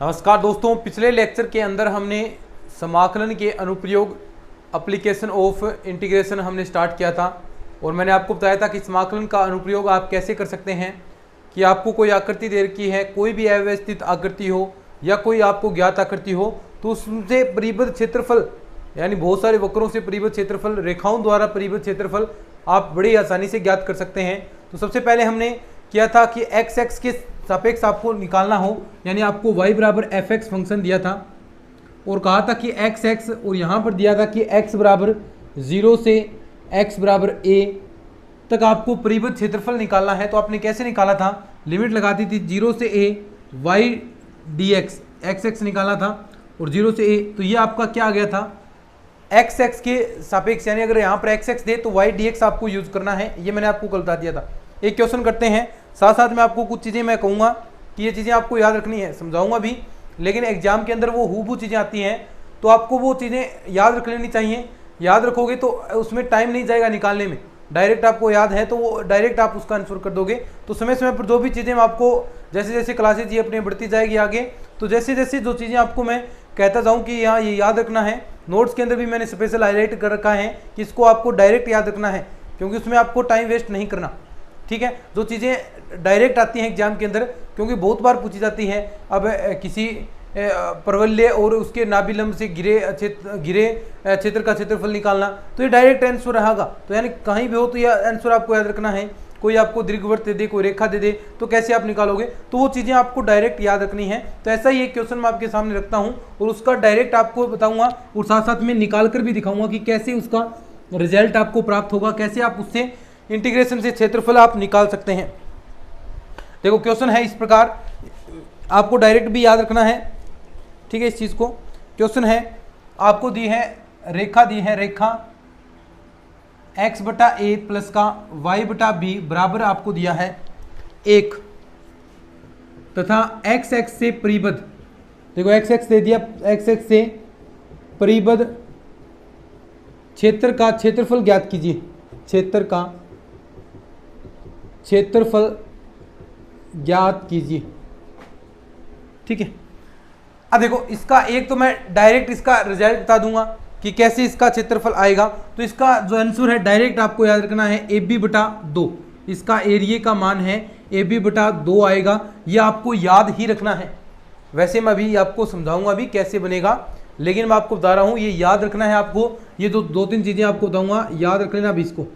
नमस्कार दोस्तों, पिछले लेक्चर के अंदर हमने समाकलन के अनुप्रयोग एप्लीकेशन ऑफ इंटीग्रेशन हमने स्टार्ट किया था और मैंने आपको बताया था कि समाकलन का अनुप्रयोग आप कैसे कर सकते हैं कि आपको कोई आकृति दे रखी है, कोई भी अव्यवस्थित आकृति हो या कोई आपको ज्ञात आकृति हो, तो उससे परिबद्ध क्षेत्रफल यानी बहुत सारे वक्रों से परिबद्ध क्षेत्रफल, रेखाओं द्वारा परिबद्ध क्षेत्रफल आप बड़ी आसानी से ज्ञात कर सकते हैं। तो सबसे पहले हमने किया था कि एक्स एक्स के सापेक्ष आपको निकालना हो, यानी आपको y बराबर एफ एक्स फंक्शन दिया था और कहा था कि एक्स एक्स और यहाँ पर दिया था कि x बराबर 0 से x बराबर a तक आपको परिबद्ध क्षेत्रफल निकालना है। तो आपने कैसे निकाला था, लिमिट लगा दी थी 0 से a y dx, x x निकाला था और 0 से a, तो ये आपका क्या आ गया था एक्स एक्स के सापेक्ष, यानी अगर यहाँ पर एक्स एक्स दे तो y dx आपको यूज करना है। ये मैंने आपको कल बता दिया था। एक क्वेश्चन करते हैं, साथ साथ में आपको कुछ चीज़ें मैं कहूँगा कि ये चीज़ें आपको याद रखनी है, समझाऊंगा भी, लेकिन एग्जाम के अंदर वो हूबहू चीज़ें आती हैं तो आपको वो चीज़ें याद रख लेनी चाहिए। याद रखोगे तो उसमें टाइम नहीं जाएगा निकालने में, डायरेक्ट आपको याद है तो वो डायरेक्ट आप उसका आंसर कर दोगे। तो समय समय पर जो भी चीज़ें मैं आपको जैसे जैसे क्लासेज ये अपनी बढ़ती जाएगी आगे, तो जैसे जैसे जो चीज़ें आपको मैं कहता जाऊँ कि यहाँ ये याद रखना है, नोट्स के अंदर भी मैंने स्पेशल हाईलाइट कर रखा है कि इसको आपको डायरेक्ट याद रखना है क्योंकि उसमें आपको टाइम वेस्ट नहीं करना। ठीक है, जो चीज़ें डायरेक्ट आती हैं एग्जाम के अंदर, क्योंकि बहुत बार पूछी जाती है, अब किसी परवल्य और उसके नाभिलंब से घिरे क्षेत्र का क्षेत्रफल निकालना, तो ये डायरेक्ट आंसर रहेगा। तो यानी कहीं भी हो तो यह आंसर आपको याद रखना है। कोई आपको दीर्घवृत्त दे दे, कोई रेखा दे दे, तो कैसे आप निकालोगे, तो वो चीज़ें आपको डायरेक्ट याद रखनी है। तो ऐसा ही एक क्वेश्चन मैं आपके सामने रखता हूँ और उसका डायरेक्ट आपको बताऊँगा और साथ साथ में निकाल कर भी दिखाऊँगा कि कैसे उसका रिजल्ट आपको प्राप्त होगा, कैसे आप उससे इंटीग्रेशन से क्षेत्रफल आप निकाल सकते हैं। देखो क्वेश्चन है इस प्रकार, आपको डायरेक्ट भी याद रखना है। ठीक है, इस चीज को क्वेश्चन है, आपको दी है रेखा, दी है रेखा x बटा a प्लस का y बटा b बराबर आपको दिया है 1 तथा x x से परिबद्ध, देखो x x दे दिया, x x से परिबद्ध क्षेत्र का क्षेत्रफल ज्ञात कीजिए, क्षेत्र का क्षेत्रफल ज्ञात कीजिए। ठीक है, अब देखो इसका एक तो मैं डायरेक्ट इसका रिजल्ट बता दूंगा कि कैसे इसका क्षेत्रफल आएगा। तो इसका जो आंसर है डायरेक्ट आपको याद रखना है ए बी बटा 2, इसका एरिया का मान है ए बी बटा 2 आएगा, ये आपको याद ही रखना है। वैसे मैं अभी आपको समझाऊंगा भी कैसे बनेगा, लेकिन मैं आपको बता रहा हूँ ये याद रखना है आपको। ये दो तीन चीज़ें आपको बताऊंगा, याद रख लेना अभी इसको।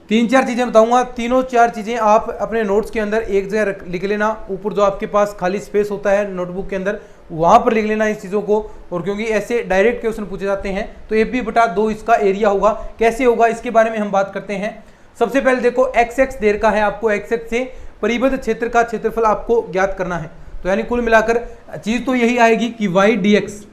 3-4 चीज़ें बताऊंगा, तीनों 4 चीज़ें आप अपने नोट्स के अंदर एक जगह लिख लेना, ऊपर जो आपके पास खाली स्पेस होता है नोटबुक के अंदर वहाँ पर लिख लेना इस चीज़ों को। और क्योंकि ऐसे डायरेक्ट क्वेश्चन पूछे जाते हैं तो ए बी बटा 2 इसका एरिया होगा, कैसे होगा इसके बारे में हम बात करते हैं। सबसे पहले देखो एक्स एक्स देर का है, आपको एक्स एक्स से परिबद्ध क्षेत्र का क्षेत्रफल आपको ज्ञात करना है। तो यानी कुल मिलाकर चीज़ तो यही आएगी कि वाई डी एक्स,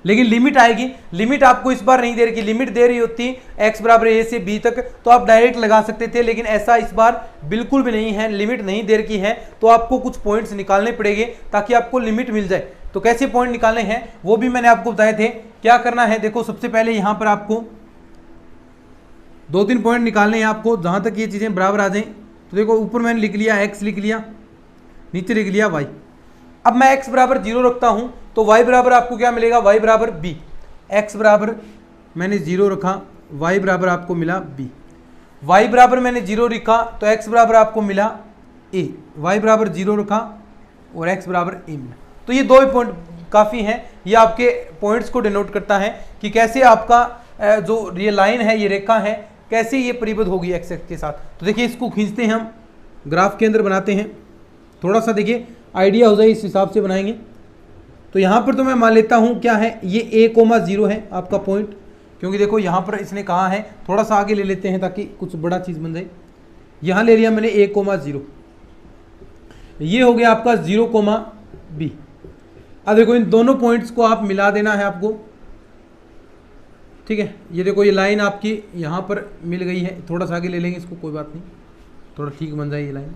लेकिन लिमिट आएगी, लिमिट आपको इस बार नहीं दे रही, लिमिट दे रही होती x बराबर a से b तक तो आप डायरेक्ट लगा सकते थे, लेकिन ऐसा इस बार बिल्कुल भी नहीं है, लिमिट नहीं दे रखी है। तो आपको कुछ पॉइंट्स निकालने पड़ेंगे ताकि आपको लिमिट मिल जाए। तो कैसे पॉइंट निकालने हैं वो भी मैंने आपको बताए थे। क्या करना है, देखो सबसे पहले यहाँ पर आपको 2-3 पॉइंट निकालने हैं आपको, जहाँ तक ये चीज़ें बराबर आ जाएँ। तो देखो ऊपर मैंने लिख लिया x, लिख लिया, नीचे लिख लिया y। अब मैं x बराबर 0 रखता हूं तो y बराबर आपको क्या मिलेगा, y बराबर b। x बराबर मैंने 0 रखा, y बराबर आपको मिला b। y बराबर मैंने 0 रखा तो x बराबर आपको मिला a, y बराबर 0 रखा और x बराबर a मिला। तो ये 2 पॉइंट काफ़ी हैं, ये आपके पॉइंट्स को डिनोट करता है कि कैसे आपका जो ये लाइन है, ये रेखा है, कैसे ये परिबद्ध होगी x एक्स के साथ। तो देखिए इसको खींचते हैं, हम ग्राफ के अंदर बनाते हैं, थोड़ा सा देखिए आइडिया हो जाए, इस हिसाब से बनाएंगे। तो यहाँ पर तो मैं मान लेता हूँ क्या है, ये a,0 है आपका पॉइंट, क्योंकि देखो यहाँ पर इसने कहा है, थोड़ा सा आगे ले लेते हैं ताकि कुछ बड़ा चीज़ बन जाए। यहाँ ले लिया मैंने a,0, ये हो गया आपका 0,b। अब देखो इन दोनों पॉइंट्स को आप मिला देना है आपको। ठीक है, ये देखो ये लाइन आपकी यहाँ पर मिल गई है, थोड़ा सा आगे ले लेंगे इसको, कोई बात नहीं, थोड़ा ठीक बन जाए ये लाइन।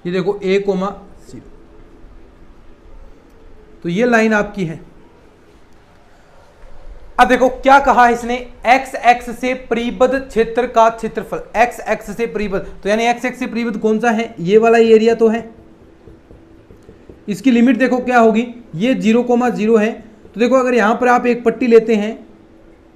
ये देखो a,0, तो ये लाइन आपकी है। अब देखो क्या कहा है इसने, एक्स एक्स से परिबद्ध क्षेत्र का क्षेत्रफल, एक्स एक्स से परिबद्ध, तो यानी एक्स एक्स से परिबद्ध कौन सा है, ये वाला एरिया तो है। इसकी लिमिट देखो क्या होगी, ये 0,0 है। तो देखो अगर यहाँ पर आप एक पट्टी लेते हैं,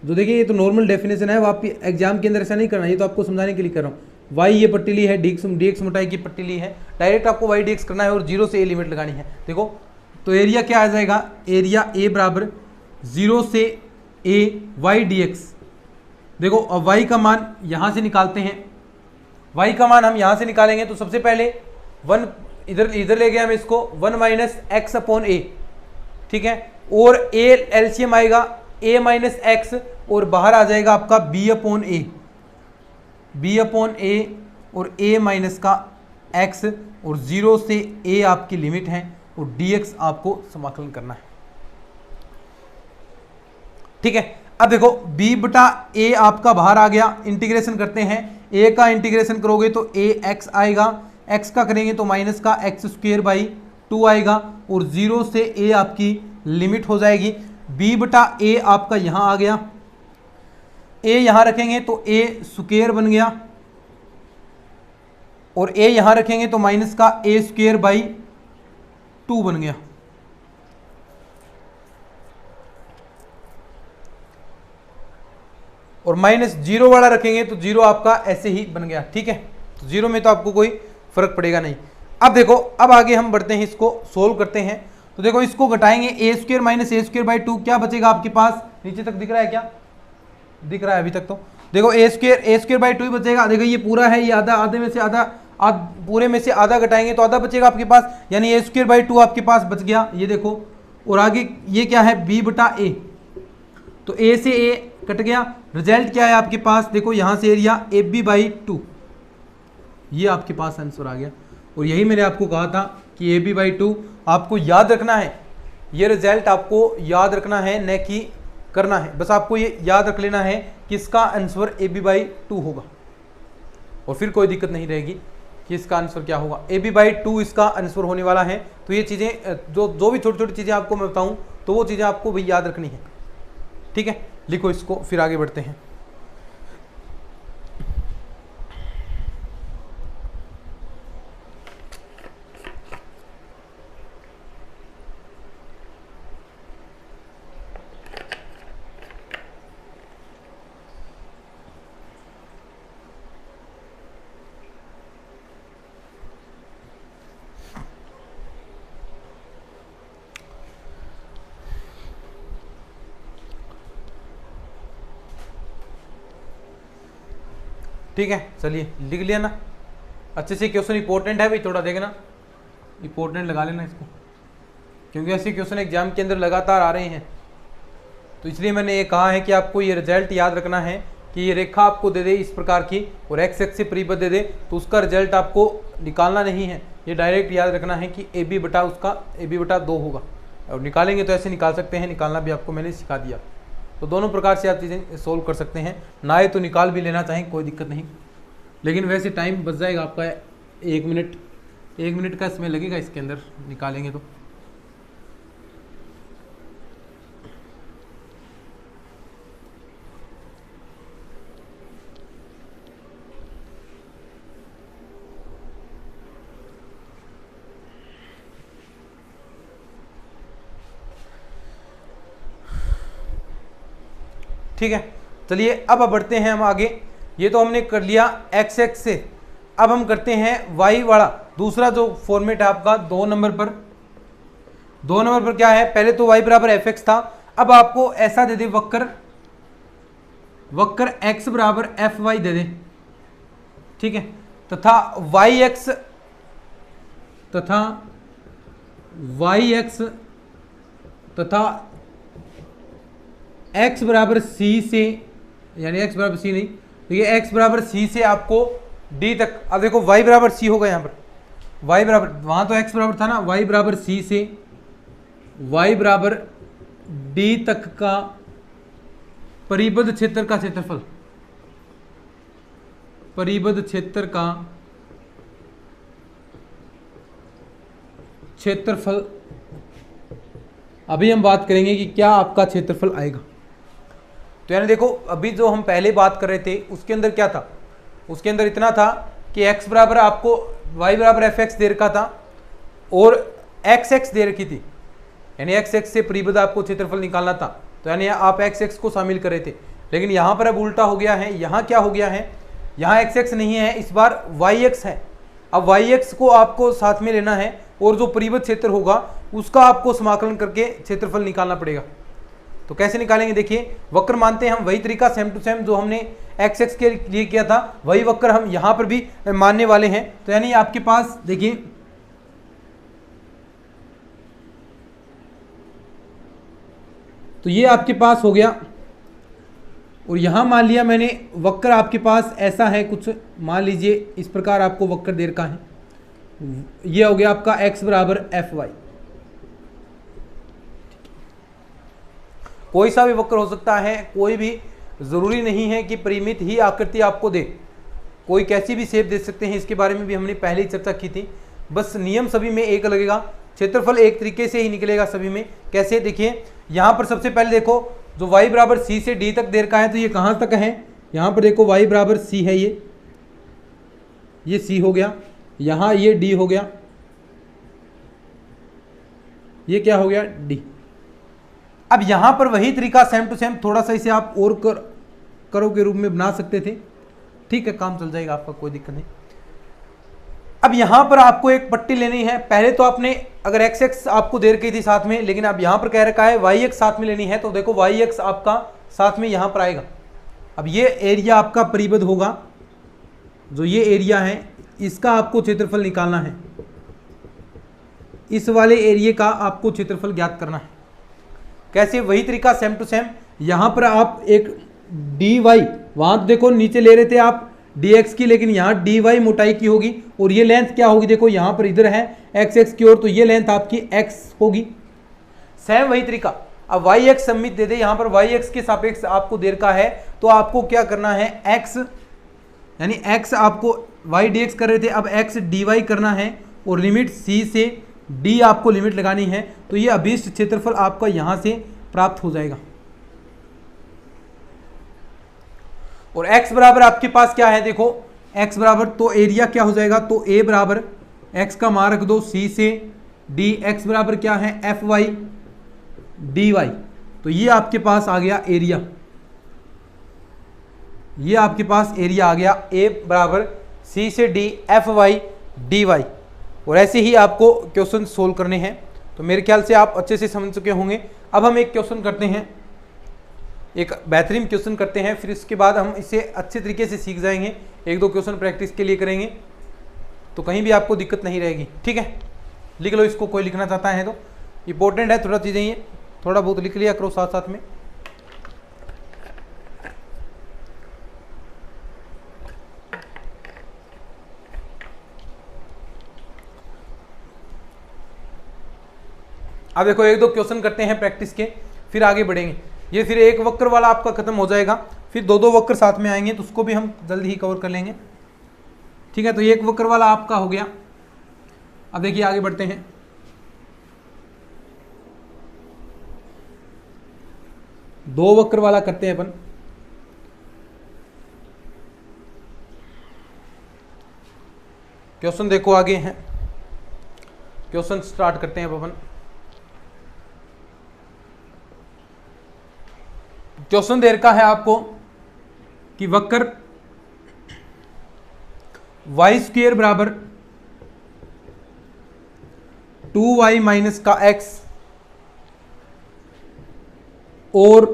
जो देखिए ये तो नॉर्मल डेफिनेशन है, वो आप एग्जाम के अंदर ऐसा नहीं करना, ये तो आपको समझाने के लिए कर रहा हूँ। वाई ये पट्टी ली है, डी एक्स मोटाई की पट्टी ली है, डायरेक्ट आपको वाई डी एक्स करना है और 0 से ए लिमिट लगानी है। देखो तो एरिया क्या आ जाएगा, एरिया ए बराबर 0 से ए वाई डी एक्स। देखो अब वाई का मान यहाँ से निकालते हैं, वाई का मान हम यहाँ से निकालेंगे तो सबसे पहले 1 इधर ले गए हम इसको, 1 माइनस एक्स अपॉन ए, ठीक है, और ए एलसीएम आएगा a माइनस एक्स और बाहर आ जाएगा आपका b अपॉन ए, b अपॉन ए और a माइनस का x और 0 से a आपकी लिमिट है और dx आपको समाकलन करना है, ठीक है। अब देखो b बटा a आपका बाहर आ गया, इंटीग्रेशन करते हैं, a का इंटीग्रेशन करोगे तो ax आएगा, x का करेंगे तो माइनस का एक्स स्क्वेयर बाई 2 आएगा और 0 से a आपकी लिमिट हो जाएगी। b बटा a आपका यहाँ आ गया, a यहाँ रखेंगे तो a स्क्वेयर बन गया और a यहाँ रखेंगे तो माइनस का a स्क्वेयर बाई 2 बन गया। और माइनस 0 वाला रखेंगे तो 0 आपका ऐसे ही बन गया, ठीक है। तो 0 में तो आपको कोई फर्क पड़ेगा नहीं। अब देखो अब आगे हम बढ़ते हैं, इसको सोल्व करते हैं। तो देखो इसको घटाएंगे, a square minus a square by 2 क्या बचेगा आपके पास, नीचे तक दिख रहा है, क्या दिख रहा है अभी तक? तो देखो ए स्क्वेयर बाई 2 ही बचेगा। देखो ये पूरा है, ये आधा, आधे में से आधा, पूरे में से आधा घटाएंगे तो आधा बचेगा आपके पास, यानी ए स्क्वेयर बाई 2 आपके पास बच गया, ये देखो। और आगे ये क्या है, बी बटा ए, तो ए से ए कट गया, रिजल्ट क्या है आपके पास, देखो यहाँ से एरिया ए बी बाई 2, ये आपके पास आंसर आ गया। और यही मैंने आपको कहा था कि ए बी बाई 2 आपको याद रखना है, ये रिजल्ट आपको याद रखना है, न कि करना है, बस आपको ये याद रख लेना है कि इसका आंसर ए बी बाई 2 होगा और फिर कोई दिक्कत नहीं रहेगी कि इसका आंसर क्या होगा। ए बी बाई 2 इसका आंसर होने वाला है। तो ये चीज़ें जो भी छोटी छोटी चीज़ें आपको मैं बताऊँ तो वो चीज़ें आपको भी याद रखनी है, ठीक है। लिखो इसको, फिर आगे बढ़ते हैं। ठीक है, चलिए लिख लिया ना अच्छे से। क्वेश्चन इंपॉर्टेंट है भाई, थोड़ा देखना, इंपॉर्टेंट लगा लेना इसको, क्योंकि ऐसे क्वेश्चन एग्जाम के अंदर लगातार आ रहे हैं। तो इसलिए मैंने ये कहा है कि आपको ये रिजल्ट याद रखना है कि ये रेखा आपको दे दे इस प्रकार की और एक्स एक्स से परिबद्ध दे दे तो उसका रिजल्ट आपको निकालना नहीं है, ये डायरेक्ट याद रखना है कि ए बी बटा उसका ए बी बटा 2 होगा। और निकालेंगे तो ऐसे निकाल सकते हैं, निकालना भी आपको मैंने सिखा दिया। तो दोनों प्रकार से आप चीज़ें सोल्व कर सकते हैं, ना ये तो निकाल भी लेना चाहें कोई दिक्कत नहीं, लेकिन वैसे टाइम बच जाएगा आपका 1 मिनट का समय लगेगा इसके अंदर निकालेंगे तो। ठीक है, चलिए अब बढ़ते हैं हम आगे। ये तो हमने कर लिया एक्स एक्स से, अब हम करते हैं वाई वाला दूसरा जो फॉर्मेट है आपका 2 नंबर पर। 2 नंबर पर क्या है, पहले तो वाई बराबर एफ एक्स था, अब आपको ऐसा दे दे वक्र एक्स बराबर एफ वाई दे दे, ठीक है, तथा वाई एक्स तथा x बराबर c से, यानी x बराबर c नहीं, तो ये x बराबर c से आपको d तक। अब देखो y बराबर c होगा यहाँ पर, y बराबर, वहाँ तो x बराबर था ना, y बराबर c से y बराबर d तक का परिबद्ध क्षेत्र का क्षेत्रफल, परिबद्ध क्षेत्र का क्षेत्रफल। अभी हम बात करेंगे कि क्या आपका क्षेत्रफल आएगा। तो यानी देखो अभी जो हम पहले बात कर रहे थे उसके अंदर क्या था, उसके अंदर इतना था कि x बराबर आपको y बराबर एफ एक्स दे रखा था और एक्स एक्स दे रखी थी, यानी एक्स एक्स से परिबद्ध आपको क्षेत्रफल निकालना था, तो यानी आप एक्स एक्स को शामिल कर रहे थे। लेकिन यहाँ पर अब उल्टा हो गया है, यहाँ क्या हो गया है, यहाँ एक्स एक्स नहीं है, इस बार वाई एक्स है। अब वाई एक्स को आपको साथ में लेना है और जो परिबद्ध क्षेत्र होगा उसका आपको समाकलन करके क्षेत्रफल निकालना पड़ेगा। तो कैसे निकालेंगे, देखिए वक्र मानते हैं हम, वही तरीका सेम टू सेम जो हमने एक्स एक्स के लिए किया था वही वक्र हम यहाँ पर भी मानने वाले हैं। तो यानी आपके पास देखिए तो ये आपके पास हो गया, और यहाँ मान लिया मैंने वक्र आपके पास ऐसा है कुछ, मान लीजिए इस प्रकार आपको वक्र दे रखा है, ये हो गया आपका x बराबर एफ वाई। कोई सा भी वक्र हो सकता है, कोई भी जरूरी नहीं है कि परिमित ही आकृति आपको दे, कोई कैसी भी शेप दे सकते हैं, इसके बारे में भी हमने पहले ही चर्चा की थी। बस नियम सभी में एक लगेगा, क्षेत्रफल एक तरीके से ही निकलेगा सभी में। कैसे, देखिए यहाँ पर सबसे पहले देखो जो y बराबर c से d तक दे रखा है, तो ये कहाँ तक है, यहाँ पर देखो y बराबर c है, ये c हो गया, यहाँ ये d हो गया, ये क्या हो गया d। अब यहाँ पर वही तरीका सेम टू सेम, थोड़ा सा इसे आप और करो के रूप में बना सकते थे, ठीक है, काम चल जाएगा आपका, कोई दिक्कत नहीं। अब यहाँ पर आपको एक पट्टी लेनी है, पहले तो आपने अगर एक्स एक्स आपको दे रखी थी साथ में, लेकिन अब यहाँ पर कह रखा है वाई एक्स साथ में लेनी है, तो देखो वाई एक्स आपका साथ में यहाँ पर आएगा। अब ये एरिया आपका परिबद्ध होगा, जो ये एरिया है इसका आपको क्षेत्रफल निकालना है, इस वाले एरिया का आपको क्षेत्रफल ज्ञात करना है। कैसे, वही तरीका सेम टू सेम, यहाँ पर आप एक डी वाई, वहाँ देखो नीचे ले रहे थे आप dx की, लेकिन यहाँ dy मोटाई की होगी, और ये लेंथ क्या होगी, देखो यहाँ पर इधर है x x की ओर, तो ये लेंथ आपकी x होगी। सेम वही तरीका, अब y x सम्मित दे दे, यहाँ पर y x के सापेक्ष आपको दे रखा है, तो आपको क्या करना है, x यानी x आपको y dx कर रहे थे, अब x dy करना है, और लिमिट c से d आपको लिमिट लगानी है, तो ये अभीष्ट क्षेत्रफल आपका यहाँ से प्राप्त हो जाएगा। और x बराबर आपके पास क्या है, देखो x बराबर तो एरिया क्या हो जाएगा, तो a बराबर x का मान रख दो c से d, x बराबर क्या है एफ वाई डी वाई, तो ये आपके पास आ गया एरिया, ये आपके पास एरिया आ गया a बराबर c से d F Y D Y. और ऐसे ही आपको क्वेश्चन सोल्व करने हैं, तो मेरे ख्याल से आप अच्छे से समझ चुके होंगे। अब हम एक क्वेश्चन करते हैं, एक बेहतरीन क्वेश्चन करते हैं, फिर इसके बाद हम इसे अच्छे तरीके से सीख जाएंगे, एक दो क्वेश्चन प्रैक्टिस के लिए करेंगे, तो कहीं भी आपको दिक्कत नहीं रहेगी, ठीक है। लिख लो इसको, कोई लिखना चाहता है तो, इंपॉर्टेंट है थोड़ा चीज़ें, ये थोड़ा बहुत लिख लिया करो साथ साथ में। अब देखो एक दो क्वेश्चन करते हैं प्रैक्टिस के, फिर आगे बढ़ेंगे। ये फिर एक वक्र वाला आपका खत्म हो जाएगा, फिर दो दो वक्र साथ में आएंगे, तो उसको भी हम जल्दी ही कवर कर लेंगे, ठीक है। तो ये एक वक्र वाला आपका हो गया। अब देखिए आगे बढ़ते हैं। दो वक्र वाला करते हैं अपन। क्वेश्चन देखो आगे हैं, क्वेश्चन स्टार्ट करते हैं अब अपन। क्वेश्चन दे रखा है आपको कि वक्र वाई स्क्वायर बराबर 2y माइनस का x और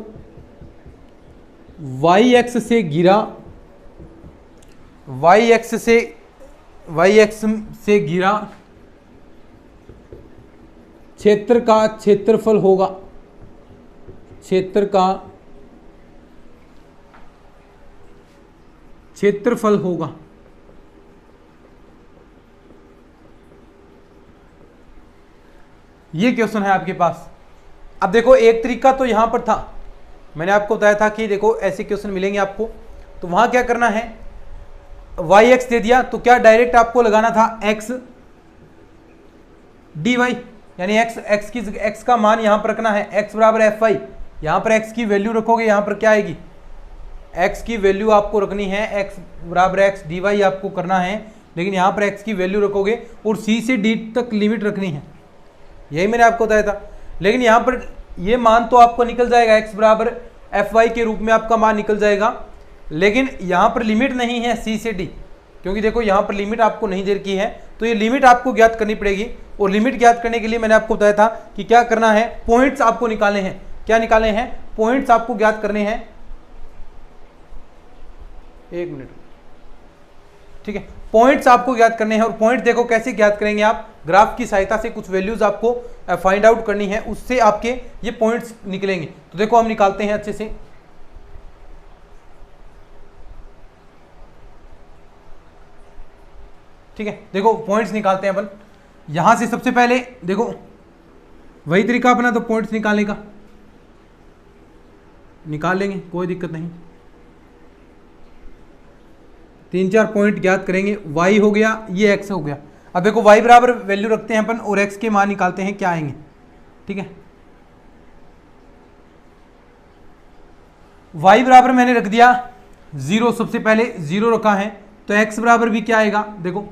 वाई एक्स से गिरा, वाई एक्स से गिरा क्षेत्र का क्षेत्रफल होगा, क्षेत्र का क्षेत्रफल होगा। ये क्वेश्चन है आपके पास। अब देखो एक तरीका तो यहां पर था, मैंने आपको बताया था कि देखो ऐसे क्वेश्चन मिलेंगे आपको, तो वहां क्या करना है, वाई एक्स दे दिया तो क्या डायरेक्ट आपको लगाना था एक्स डी वाई, यानी एक्स का मान यहां पर रखना है, एक्स बराबर एफ वाई, यहां पर एक्स की वैल्यू रखोगे, यहां पर क्या आएगी, एक्स की वैल्यू आपको रखनी है, एक्स बराबर एक्स डी वाई आपको करना है, लेकिन यहाँ पर एक्स की वैल्यू रखोगे और सी से डी तक लिमिट रखनी है, यही मैंने आपको बताया था। लेकिन यहाँ पर ये मान तो आपको निकल जाएगा, x बराबर fy के रूप में आपका मान निकल जाएगा, लेकिन यहाँ पर लिमिट नहीं है c से d, क्योंकि देखो यहाँ पर लिमिट आपको नहीं दे रखी है, तो ये लिमिट आपको ज्ञात करनी पड़ेगी। और लिमिट ज्ञात करने के लिए मैंने आपको बताया था कि क्या करना है, पॉइंट्स आपको निकालने हैं। क्या निकालने हैं? पॉइंट्स आपको ज्ञात करने हैं। एक मिनट, ठीक है, पॉइंट्स आपको ज्ञात करने हैं। और पॉइंट देखो कैसे ज्ञात करेंगे आप, ग्राफ की सहायता से कुछ वैल्यूज आपको फाइंड आउट करनी है, उससे आपके ये पॉइंट्स निकलेंगे। तो देखो हम निकालते हैं अच्छे से। ठीक है, देखो पॉइंट्स निकालते हैं अपन। यहां से सबसे पहले देखो वही तरीका अपना, तो पॉइंट्स निकालने का निकाल लेंगे, कोई दिक्कत नहीं। 3-4 पॉइंट ज्ञात करेंगे। y हो गया, ये x हो गया। अब देखो y बराबर वैल्यू रखते हैं अपन और x के मान निकालते हैं, क्या आएंगे। ठीक है, y बराबर मैंने रख दिया 0, सबसे पहले 0 रखा है, तो x बराबर भी क्या आएगा, देखो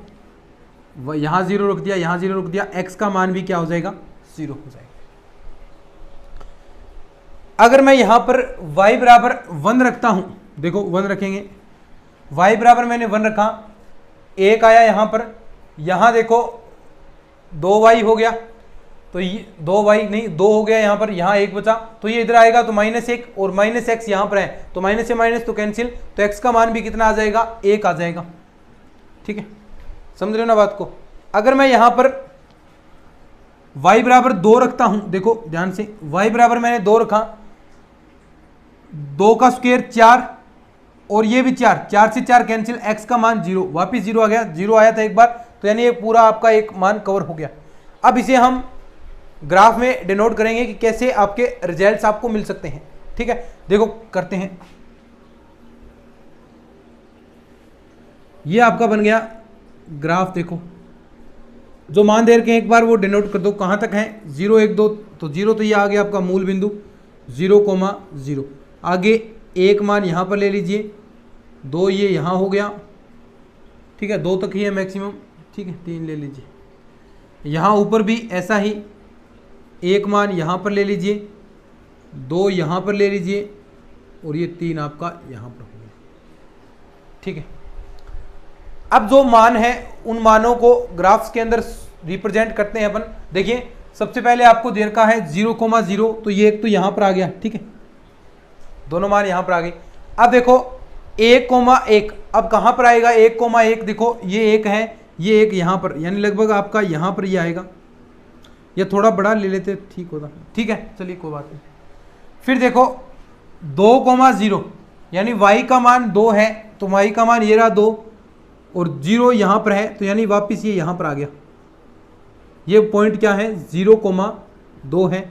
यहां 0 रख दिया, यहां 0 रख दिया, x का मान भी क्या हो जाएगा, 0 हो जाएगा। अगर मैं यहां पर y बराबर 1 रखता हूं, देखो 1 रखेंगे, y बराबर मैंने 1 रखा, 1 आया यहां पर, यहां देखो 2y हो गया, तो ये 2y नहीं 2 हो गया, यहां पर यहां 1 बचा, तो ये इधर आएगा तो -1, और -x यहां पर है, तो माइनस से माइनस तो कैंसिल, तो x का मान भी कितना आ जाएगा, 1 आ जाएगा। ठीक है, समझ रहे हो ना बात को। अगर मैं यहां पर y बराबर 2 रखता हूं, देखो ध्यान से, y बराबर मैंने 2 रखा, 2 का स्क्वायर 4, और ये भी 4, 4 से 4 कैंसिल, x का मान 0, वापिस 0 आ गया, 0 आया था एक बार, तो यानी ये पूरा आपका एक मान कवर हो गया। अब इसे हम ग्राफ में डिनोट करेंगे कि कैसे आपके रिजल्ट्स आपको मिल सकते हैं। ठीक है, देखो करते हैं। ये आपका बन गया ग्राफ, देखो जो मान दे रखे हैं एक बार वो डिनोट कर दो, कहां तक है, 0 1 2, तो 0 तो ये आ गया आपका मूल बिंदु 0,0, आगे एक मान यहां पर ले लीजिए, 2 ये यहां हो गया, ठीक है, 2 तक ही है मैक्सिमम, ठीक है, 3 ले लीजिए, यहां ऊपर भी ऐसा ही एक मान यहां पर ले लीजिए, 2 यहां पर ले लीजिए, और ये 3 आपका यहां पर हो गया। ठीक है, अब जो मान है उन मानों को ग्राफ्स के अंदर रिप्रेजेंट करते हैं अपन। देखिए सबसे पहले आपको दे रखा है 0,0, तो ये एक तो यहां पर आ गया, ठीक है, दोनों मान यहां पर आ गए। अब देखो 1,1, अब कहां पर आएगा 1,1, देखो ये 1 है, ये 1 यहां पर, यानी लगभग आपका यहां पर ये आएगा, ये थोड़ा बड़ा ले लेते ठीक होता। ठीक है, चलिए कोई बात नहीं। फिर देखो 2,0, यानी y का मान 2 है, तो y का मान ये रहा 2, और 0 यहां पर है, तो यानी वापिस ये यहां पर आ गया। ये पॉइंट क्या है, 0,2 है,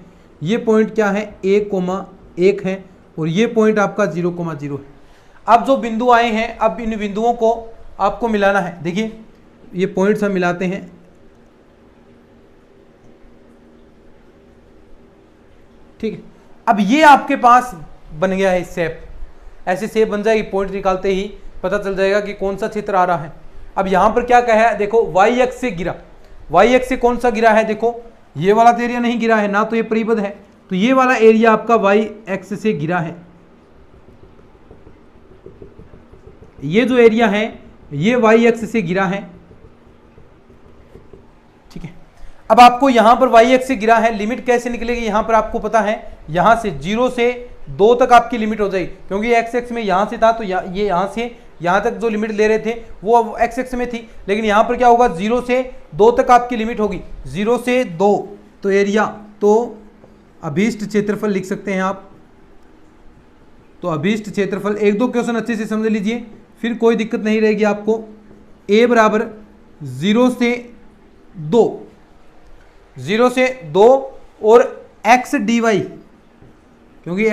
ये पॉइंट क्या है, 1,1 है, और ये पॉइंट आपका 0,0 है। अब जो बिंदु आए हैं, अब इन बिंदुओं को आपको मिलाना है। देखिए ये पॉइंट्स हम मिलाते हैं, ठीक है। अब ये आपके पास बन गया है शेप, ऐसे शेप बन जाएगी, पॉइंट निकालते ही पता चल जाएगा कि कौन सा क्षेत्र आ रहा है। अब यहां पर क्या कहा है, देखो y एक्स से गिरा, y एक्स से कौन सा गिरा है, देखो ये वाला तो एरिया नहीं गिरा है ना, तो ये परिबद्ध है, तो ये वाला एरिया आपका y एक्स से गिरा है, ये जो एरिया है ये y एक्स से गिरा है। ठीक है, अब आपको यहां पर y एक्स से गिरा है, लिमिट कैसे निकलेगी, यहां पर आपको पता है, यहां से 0 से 2 तक आपकी लिमिट हो जाएगी, क्योंकि x एक्स में यहां से था, तो ये यहां से यहां तक जो लिमिट ले रहे थे वो x एक्स में थी, लेकिन यहां पर क्या होगा, 0 से 2 तक आपकी लिमिट होगी, 0 से 2, तो एरिया, तो अभीष्ट क्षेत्रफल लिख सकते हैं आप। तो अभीष्ट क्षेत्रफल, 1-2 क्वेश्चन अच्छे से समझ लीजिए, फिर कोई दिक्कत नहीं रहेगी आपको। a बराबर 0 से 2, 0 से 2 और x dy, क्योंकि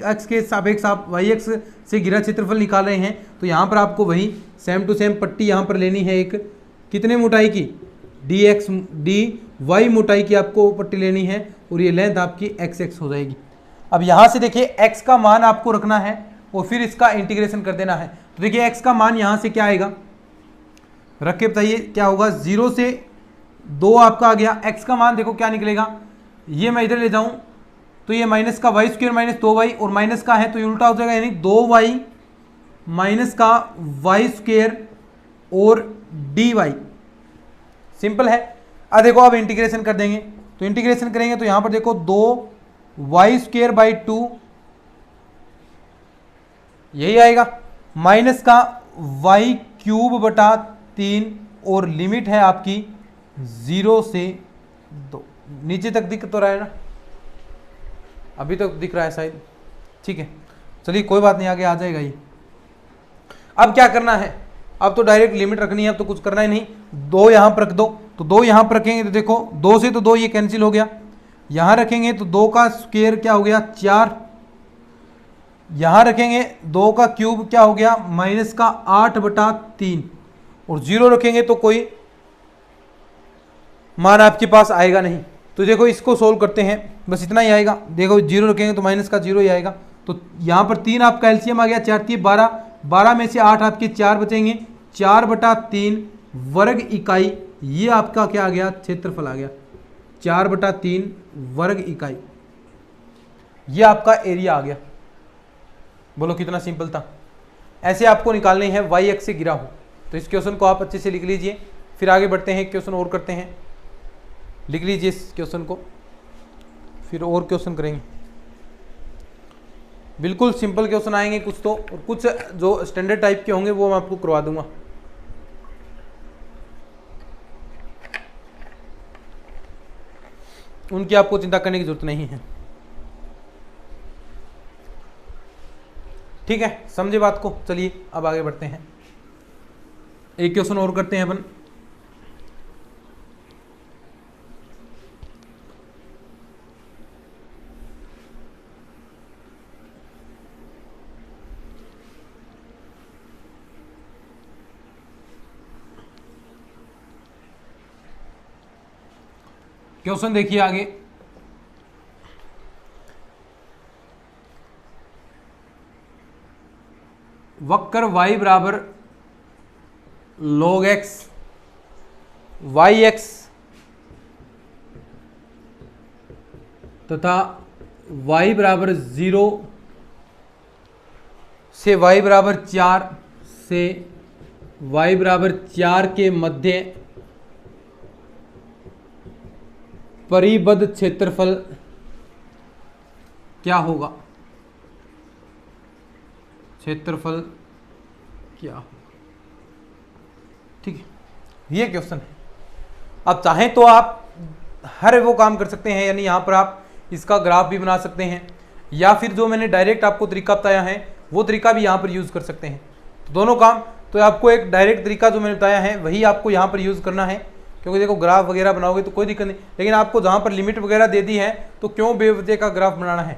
x के सापेक्ष आप y एक्स से घिरा क्षेत्रफल निकाल रहे हैं, तो यहाँ पर आपको वही सेम टू सेम पट्टी यहाँ पर लेनी है, एक कितने मोटाई की, dy मोटाई की आपको पट्टी लेनी है, और ये लेंथ आपकी x हो जाएगी। अब यहाँ से देखिए x का मान आपको रखना है और फिर इसका इंटीग्रेशन कर देना है। तो देखिए x का मान यहाँ से क्या आएगा, रख के बताइए क्या होगा, 0 से 2 आपका आ गया। x का मान देखो क्या निकलेगा, ये मैं इधर ले जाऊं तो ये माइनस का वाई स्क्वायर माइनस 2y और माइनस का है तो ये उल्टा हो जाएगा, यानी 2y माइनस का वाई स्क्वायर और dy। सिंपल है। अब देखो अब इंटीग्रेशन कर देंगे, तो इंटीग्रेशन करेंगे तो यहां पर देखो 2y स्क्वायर बाई 2 यही आएगा, माइनस का y क्यूब बटा 3 और लिमिट है आपकी 0 से 2। नीचे तक दिख तो रहा है ना, अभी तक दिख रहा है शायद, ठीक है चलिए कोई बात नहीं, आगे आ जाएगा ये। अब क्या करना है, अब तो डायरेक्ट लिमिट रखनी है, अब तो कुछ करना ही नहीं। 2 यहां पर रख दो, तो 2 यहां पर रखेंगे तो देखो 2 से तो 2 ये कैंसिल हो गया, यहां रखेंगे तो 2 का स्क्वायर क्या हो गया 4, यहां रखेंगे 2 का क्यूब क्या हो गया माइनस का 8 बटा 3 और 0 रखेंगे तो कोई मान आपके पास आएगा नहीं। तो देखो इसको सोल्व करते हैं, बस इतना ही आएगा। देखो 0 रखेंगे तो माइनस का 0 ही आएगा, तो यहाँ पर 3 आपका एलसीएम आ गया, 4 3 12, 12 में से 8 आपके 4 बचेंगे, 4 बटा 3 वर्ग इकाई, ये आपका क्या आ गया क्षेत्रफल आ गया, 4 बटा 3 वर्ग इकाई, ये आपका एरिया आ गया। बोलो कितना सिंपल था। ऐसे आपको निकालने हैं वाई एक्स से गिरा हो। तो इस क्वेश्चन को आप अच्छे से लिख लीजिए, फिर आगे बढ़ते हैं, क्वेश्चन और करते हैं। लिख लीजिए इस क्वेश्चन को, फिर और क्वेश्चन करेंगे। बिल्कुल सिंपल क्वेश्चन आएंगे कुछ तो, और कुछ जो स्टैंडर्ड टाइप के होंगे वो मैं आपको करवा दूंगा। उनकी आपको चिंता करने की जरूरत नहीं है, ठीक है, समझे बात को। चलिए अब आगे बढ़ते हैं, एक क्वेश्चन और करते हैं अपन। क्वेश्चन देखिए आगे, वक्र y बराबर log x वाई एक्स तथा y बराबर 0 से y बराबर 4 से y बराबर 4 के मध्य परिबद्ध क्षेत्रफल क्या होगा, क्षेत्रफल क्या होगा, ठीक है, ये क्वेश्चन है। अब चाहें तो आप हर वो काम कर सकते हैं, यानी यहां पर आप इसका ग्राफ भी बना सकते हैं, या फिर जो मैंने डायरेक्ट आपको तरीका बताया है वो तरीका भी यहां पर यूज कर सकते हैं। तो दोनों काम, तो आपको एक डायरेक्ट तरीका जो मैंने बताया है वही आपको यहां पर यूज करना है, क्योंकि देखो ग्राफ वगैरह बनाओगे तो कोई दिक्कत नहीं, लेकिन आपको जहां पर लिमिट वगैरह दे दी है तो क्यों बेवजह का ग्राफ बनाना है।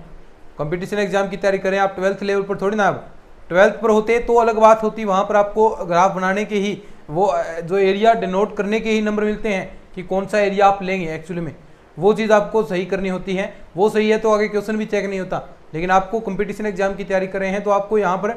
कंपटीशन एग्जाम की तैयारी करें आप, 12th लेवल पर थोड़ी ना, आप 12th पर होते तो अलग बात होती, वहां पर आपको ग्राफ बनाने के ही वो जो एरिया डिनोट करने के ही नंबर मिलते हैं कि कौन सा एरिया आप लेंगे, एक्चुअली में वो चीज़ आपको सही करनी होती है, वो सही है तो आगे क्वेश्चन भी चेक नहीं होता। लेकिन आपको कंपटीशन एग्जाम की तैयारी कर रहे हैं तो आपको यहाँ पर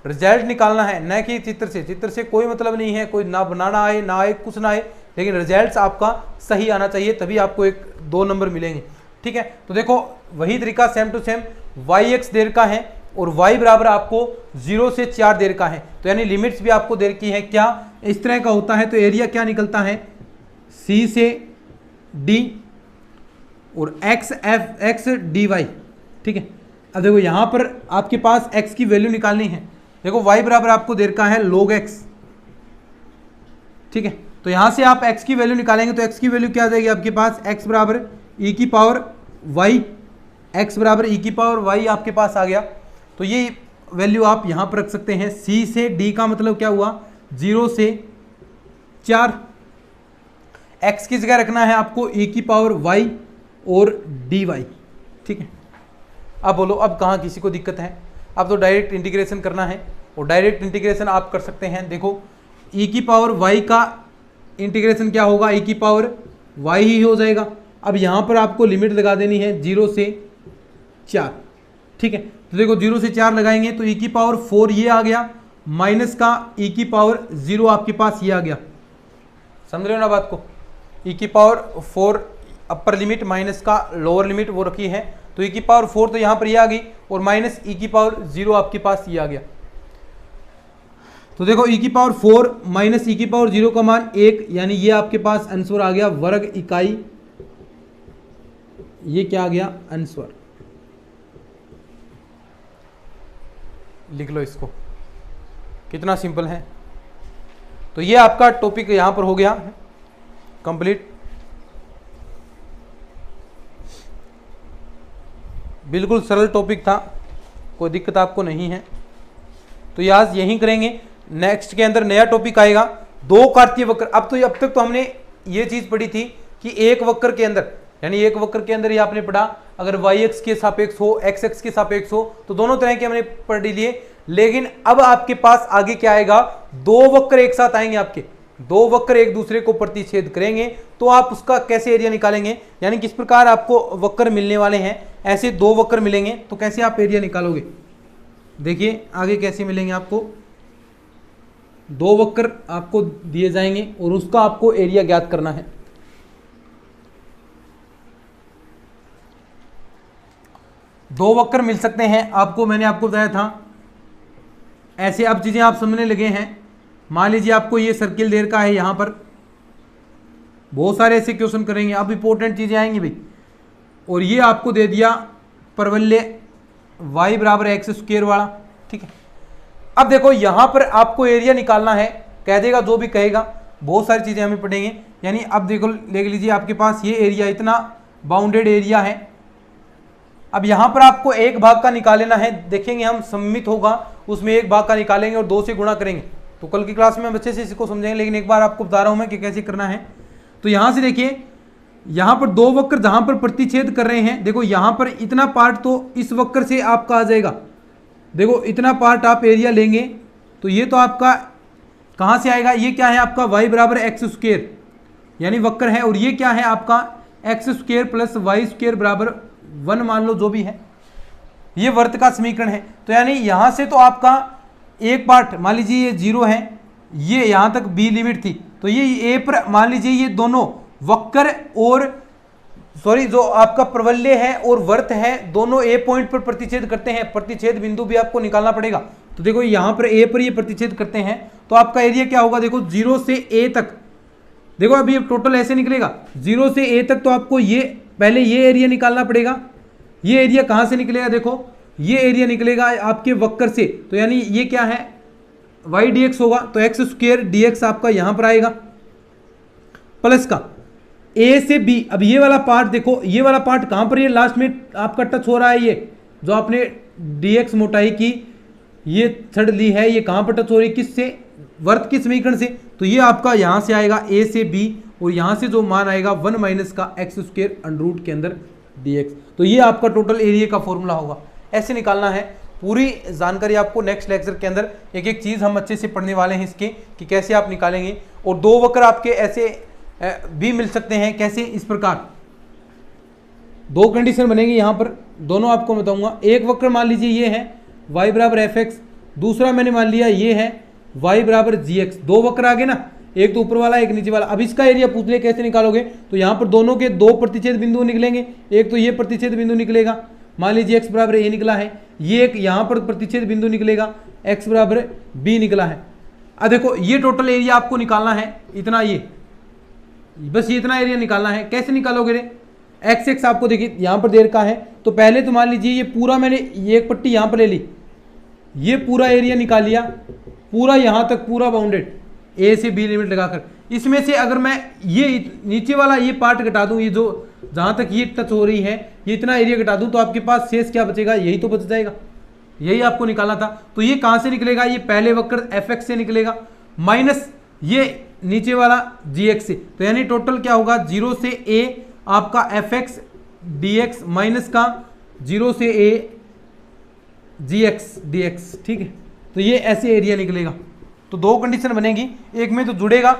रिजल्ट निकालना है, न कि चित्र से कोई मतलब नहीं है, कोई ना बनाना आए ना आए कुछ ना आए, लेकिन रिजल्ट्स आपका सही आना चाहिए, तभी आपको 1-2 नंबर मिलेंगे, ठीक है। तो देखो वही तरीका same to same Y X देर का है और y बराबर आपको 0 से 4 देर का है, तो यानी लिमिट्स भी आपको देर की है, क्या इस तरह का होता है, तो एरिया क्या निकलता है c से d और x dy, ठीक है। अब देखो यहां पर आपके पास x की वैल्यू निकालनी है, देखो y बराबर आपको देर का है log x, ठीक है। तो यहां से आप x की वैल्यू निकालेंगे तो x की वैल्यू क्या आ जाएगी आपके पास, x बराबर e की पावर y, x बराबर e की पावर y आपके पास आ गया। तो ये वैल्यू आप यहां पर रख सकते हैं, c से d का मतलब क्या हुआ 0 से 4, x की जगह रखना है आपको e की पावर y और dy, ठीक है। अब बोलो अब कहाँ किसी को दिक्कत है, अब तो डायरेक्ट इंटीग्रेशन करना है, और डायरेक्ट इंटीग्रेशन आप कर सकते हैं। देखो e की पावर y का इंटीग्रेशन क्या होगा, e की पावर y ही हो जाएगा। अब यहाँ पर आपको लिमिट लगा देनी है 0 से 4, ठीक है। तो देखो 0 से 4 लगाएंगे तो e की पावर 4 ये आ गया, माइनस का e की पावर 0 आपके पास ये आ गया, समझ रहे हो ना बात को। e⁴ अपर लिमिट माइनस का लोअर लिमिट वो रखी है, तो e⁴ तो यहाँ पर ये आ गई और माइनस e⁴ आपके पास ये आ गया। तो देखो e⁴ माइनस e⁴ का मान 1, यानी ये आपके पास आंसर आ गया वर्ग इकाई। ये क्या आ गया आंसर, लिख लो इसको, कितना सिंपल है। तो ये आपका टॉपिक यहां पर हो गया कंप्लीट। बिल्कुल सरल टॉपिक था, कोई दिक्कत आपको नहीं है। तो ये आज यहीं करेंगे। नेक्स्ट के अंदर नया टॉपिक आएगा दो कार्तीय वक्र। अब तक तो हमने ये चीज पढ़ी थी कि एक वक्र के अंदर, यानी एक वक्र के अंदर ये आपने पढ़ा अगर y x के सापेक्ष हो x x के सापेक्ष हो तो दोनों तरह के हमने पढ़ लिए। लेकिन अब आपके पास आगे क्या आएगा, दो वक्र एक साथ आएंगे, आपके दो वक्र एक दूसरे को प्रतिच्छेद करेंगे तो आप उसका कैसे एरिया निकालेंगे, यानी किस प्रकार आपको वक्र मिलने वाले हैं। ऐसे दो वक्र मिलेंगे तो कैसे आप एरिया निकालोगे, देखिए आगे कैसे मिलेंगे आपको। दो वक्र आपको दिए जाएंगे और उसका आपको एरिया ज्ञात करना है। दो वक्र मिल सकते हैं आपको, मैंने आपको बताया था। ऐसे अब चीजें आप समझने लगे हैं। मान लीजिए आपको ये सर्किल दे रखा है, यहां पर बहुत सारे ऐसे क्वेश्चन करेंगे, अब इंपॉर्टेंट चीजें आएंगी भाई। और ये आपको दे दिया परवलय y बराबर x² वाला, ठीक है। अब देखो यहां पर आपको एरिया निकालना है, कह देगा जो भी कहेगा, बहुत सारी चीजें हमें पढ़ेंगे। यानी अब देखो देख लीजिए आपके पास ये एरिया इतना बाउंडेड एरिया है। अब यहां पर आपको एक भाग का निकालना है, देखेंगे हम सममित होगा उसमें एक भाग का निकालेंगे और 2 से गुणा करेंगे। तो कल की क्लास में हम अच्छे से इसको समझेंगे, लेकिन एक बार आपको बता रहा हूं मैं कि कैसे करना है। तो यहां से देखिए, यहां पर दो वक्र जहां पर प्रतिच्छेद कर रहे हैं, देखो यहां पर इतना पार्ट तो इस वक्र से आपका आ जाएगा। देखो इतना पार्ट आप एरिया लेंगे तो ये तो आपका कहां से आएगा, ये क्या है आपका y बराबर x², यानी वक्र है। और ये क्या है आपका x² प्लस y² बराबर 1 मान लो, जो भी है, ये वर्त का समीकरण है। तो यानी यहां से तो आपका एक पार्ट मान लीजिए ये 0 है, ये यहां तक b लिमिट थी, तो ये a पर मान लीजिए ये दोनों वक्र और जो आपका प्रवलय है और वर्त है, दोनों a पॉइंट पर प्रतिच्छेद करते हैं। प्रतिच्छेद बिंदु भी आपको निकालना पड़ेगा। तो देखो यहां पर a पर ये प्रतिच्छेद करते हैं तो आपका एरिया क्या होगा, देखो 0 से a तक। देखो अभी टोटल ऐसे निकलेगा 0 से a तक, तो आपको ये पहले ये एरिया निकालना पड़ेगा। ये एरिया कहां से निकलेगा, देखो ये एरिया निकलेगा आपके वक्र से। तो यानी ये क्या है y dx होगा, तो x² dx आपका यहां पर आएगा प्लस का a से b। अब ये वाला पार्ट देखो, ये वाला पार्ट कहां पर ये लास्ट में आपका टच हो रहा है, ये जो आपने dx मोटाई की ये थर्ड ली है, ये कहां पर टच हो रही है, किससे, वर्त के समीकरण से। तो ये आपका यहां से आएगा a से b और यहां से जो मान आएगा 1 माइनस का x² अंडर के अंदर dx। तो ये आपका टोटल एरिया का फॉर्मूला होगा। ऐसे निकालना है। पूरी जानकारी आपको नेक्स्ट लेक्चर के अंदर एक एक चीज हम अच्छे से पढ़ने वाले हैं इसके, कि कैसे आप निकालेंगे। और दो वक्र आपके ऐसे भी मिल सकते हैं, कैसे, इस प्रकार दो कंडीशन बनेंगी यहां पर, दोनों आपको बताऊंगा। एक वक्र मान लीजिए ये है y बराबर fx, दूसरा मैंने मान लिया ये है y बराबर gx। दो वक्र आ गए ना, एक तो ऊपर वाला एक नीचे वाला। अब इसका एरिया पूछ ले कैसे निकालोगे, तो यहां पर दोनों के दो प्रतिच्छेद बिंदु निकलेंगे। एक तो ये प्रतिच्छेद बिंदु निकलेगा, मान लीजिए x बराबर a निकला है, ये एक यहां पर प्रतिच्छेद बिंदु निकलेगा x बराबर b निकला है। अब देखो ये टोटल एरिया आपको निकालना है, इतना, ये बस ये इतना एरिया निकालना है। कैसे निकालोगे रे, एक्स एक्स आपको देखिए यहां पर दे रखा है। तो पहले तो मान लीजिए ये पूरा मैंने ये एक पट्टी यहां पर ले ली, ये पूरा एरिया निकाल लिया, पूरा यहां तक पूरा बाउंडेड ए से बी लिमिट लगाकर। इसमें से अगर मैं ये नीचे वाला ये पार्ट घटा दूं, ये जो जहां तक ये टच हो रही है, ये इतना एरिया घटा दूं, तो आपके पास शेष क्या बचेगा, यही तो बच जाएगा। यही आपको निकालना था। तो ये कहां से निकलेगा, ये पहले वक्र एफ एक्स से निकलेगा माइनस ये नीचे वाला जी एक्स से। तो यानी टोटल क्या होगा, 0 से a आपका F X D X minus का 0 से a G X D X, ठीक है। तो ये ऐसे एरिया निकलेगा। तो दो कंडीशन बनेगी, एक में तो जुड़ेगा,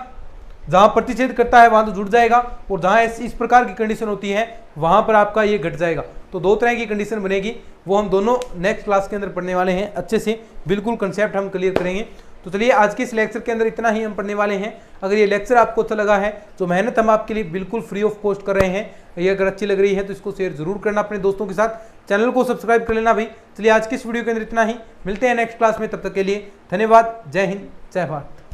जहां प्रतिच्छेद करता है वहां तो जुड़ जाएगा, और जहां इस प्रकार की कंडीशन होती है वहां पर आपका ये घट जाएगा। तो दो तरह की कंडीशन बनेगी, वो हम दोनों नेक्स्ट क्लास के अंदर पढ़ने वाले हैं। अच्छे से बिल्कुल कंसेप्ट हम क्लियर करेंगे। तो चलिए आज के इस लेक्चर के अंदर इतना ही हम पढ़ने वाले हैं। अगर ये लेक्चर आपको अच्छा लगा है तो मेहनत हम आपके लिए बिल्कुल फ्री ऑफ कॉस्ट कर रहे हैं, ये अगर अच्छी लग रही है तो इसको शेयर जरूर करना अपने दोस्तों के साथ, चैनल को सब्सक्राइब कर लेना भाई। चलिए आज की इस वीडियो के अंदर इतना ही, मिलते हैं नेक्स्ट क्लास में, तब तक के लिए धन्यवाद। जय हिंद, जय भारत।